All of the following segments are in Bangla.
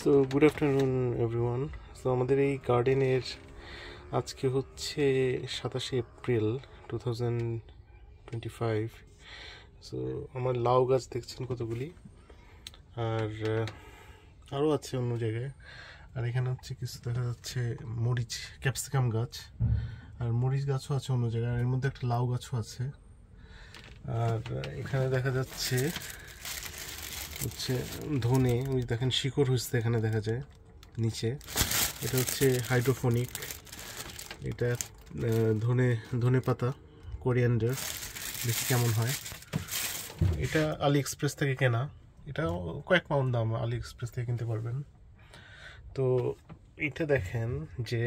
So good afternoon everyone. So আমাদের এই গার্ডেনের আজকে হচ্ছে 27 এপ্রিল 2025। সো আমার লাউ গাছ দেখছেন কতগুলি, আর আরও আছে অন্য জায়গায়। আর এখানে হচ্ছে কিছু দেখা যাচ্ছে মরিচ, ক্যাপসিকাম গাছ, আর মরিচ গাছও আছে অন্য জায়গায়, আর এর মধ্যে একটা লাউ গাছও আছে। আর এখানে দেখা যাচ্ছে হচ্ছে ধনে, ওই দেখেন শিকড় হচ্ছে এখানে দেখা যায় নিচে। এটা হচ্ছে হাইড্রোফোনিক। এটা ধনে ধনে পাতা, কোরিয়ান্ডার, দেখি কেমন হয়। এটা আলি এক্সপ্রেস থেকে কেনা, এটা কয়েক পাউন্ড দাম, আলি এক্সপ্রেস থেকে কিনতে পারবেন। তো এটা দেখেন যে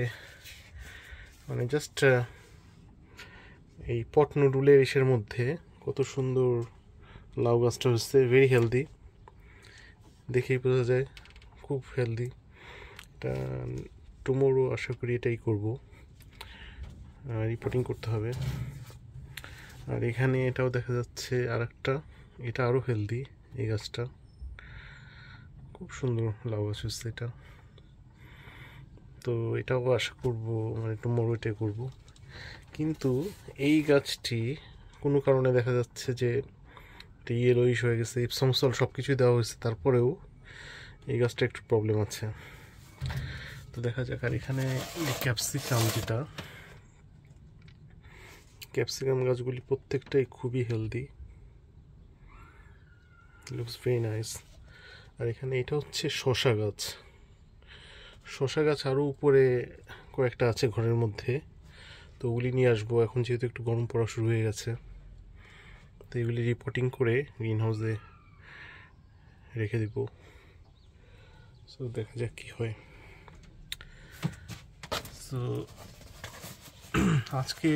মানে জাস্ট এই পট নুডুলের ইসের মধ্যে কত সুন্দর লাউ গাছটা হচ্ছে, ভেরি হেলদি, দেখেই বোঝা যায় খুব হেলদি। এটা টুমোরো আশা করি এটাই করব, রিপোর্টিং করতে হবে। আর এখানে এটাও দেখা যাচ্ছে আর একটা, এটা আরও হেলদি। এই গাছটা খুব সুন্দর লাউ গাছ হচ্ছে এটা। তো এটাও আশা করব মানে টুমোরো এটাই করব। কিন্তু এই গাছটি কোনো কারণে দেখা যাচ্ছে যে ইয়েলোইশ হয়ে গেছে, ইপসম সল্ট সব কিছুই দেওয়া হয়েছে, তারপরেও এই গাছটা একটু প্রবলেম আছে। তো দেখা যাক। আর এখানে ক্যাপসিকাম, যেটা ক্যাপসিকাম গাছগুলি প্রত্যেকটাই খুবই হেলদি, লুকস ভেরি নাইস। আর এখানে এটা হচ্ছে শসা গাছ। শসা গাছ আরও উপরে কয়েকটা আছে ঘরের মধ্যে, তো ওগুলি নিয়ে আসবো এখন, যেহেতু একটু গরম পড়া শুরু হয়ে গেছে। তো এগুলি রিপোর্টিং করে গ্রিন হাউসে রেখে দিব। সো দেখা যাক কী হয়। সো আজকে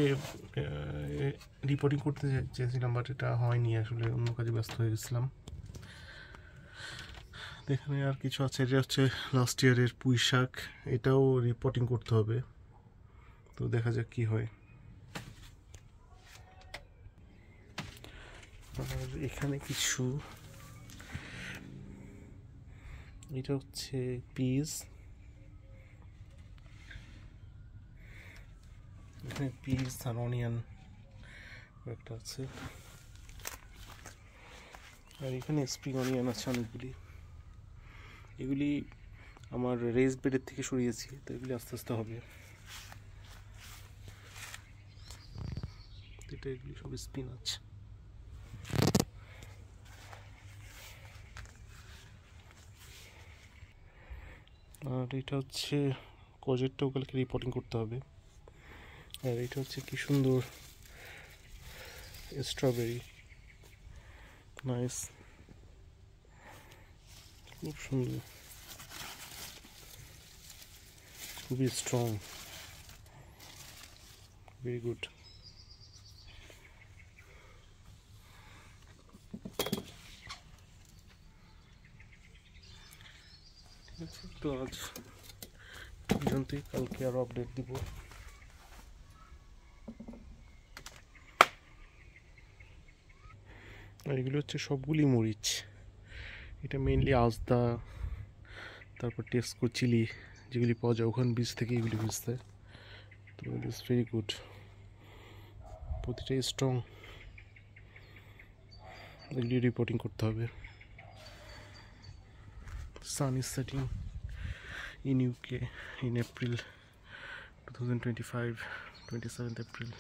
রিপোর্টিং করতে চেয়েছিলাম, বাট এটা হয়নি, আসলে অন্য কাজে ব্যস্ত হয়ে গেছিলাম। এখানে আর কিছু আছে, এটা হচ্ছে লাস্ট ইয়ারের পুঁই শাক, এটাও রিপোর্টিং করতে হবে। তো দেখা যাক কি হয়। আর এখানে কিছু, এটা হচ্ছে পিস, এখানে পিস আর অনিয়ন একটা আছে। আর এখানে স্প্রিং অনিয়ন আছে অনেকগুলি। এগুলি আমার রেস বেডের থেকে সরিয়েছি, তো এগুলি আস্তে আস্তে হবে। এটা এগুলি সব স্পিনাচ। আর এটা হচ্ছে কজেরটা, ওগুলোকে রিপোর্টিং করতে হবে। আর এটা হচ্ছে কি সুন্দর স্ট্রবেরি, নাইস, খুব সুন্দর, খুবই স্ট্রং, ভেরি গুড। ঠিক আছে, তো আজ পর্যন্তই, কালকে আরও আপডেট দিব। আর এগুলো হচ্ছে সবগুলি মরিচ, এটা মেইনলি আজদা, তারপর টেস্কো চিলি যেগুলি পাওয়া যায় ওখান বীজ থেকে এগুলি বীজ দেয়। তো ইট ইজ ভেরি গুড, প্রতিটাই স্ট্রং, এগুলি রিপোর্টিং করতে হবে। Sun is setting in UK in April 2025, 27th April.